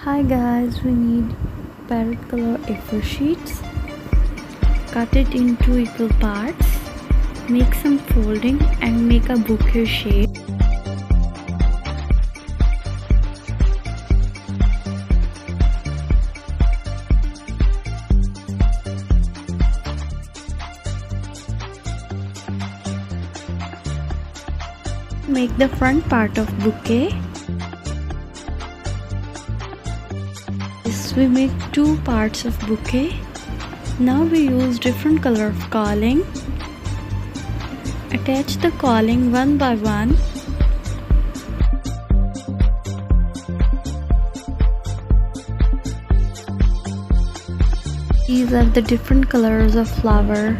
Hi guys, we need parrot color A4 sheets. Cut it into equal parts. Make some folding and make a bouquet shape. Make the front part of bouquet. We make two parts of bouquet. Now we use different color of quilling. Attach the quilling one by one. These are the different colors of flower.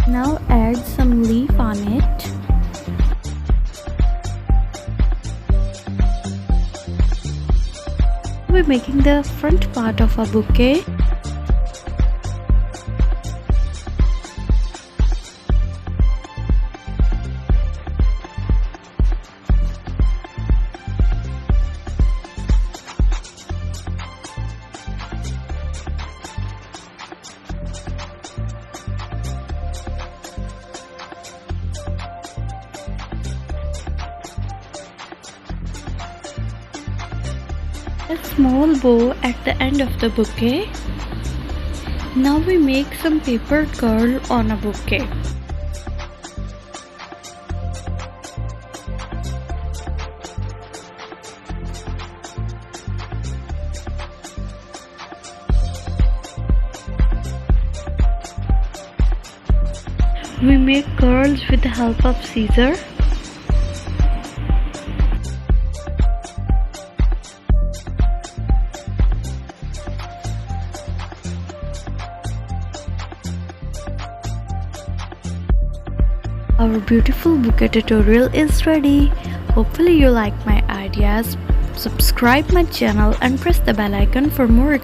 Now add some leaf on it. We're making the front part of a bouquet. A small bow at the end of the bouquet. Now we make some paper curl on a bouquet. We make curls with the help of scissor. Our beautiful bouquet tutorial is ready. Hopefully you like my ideas. Subscribe my channel and press the bell icon for more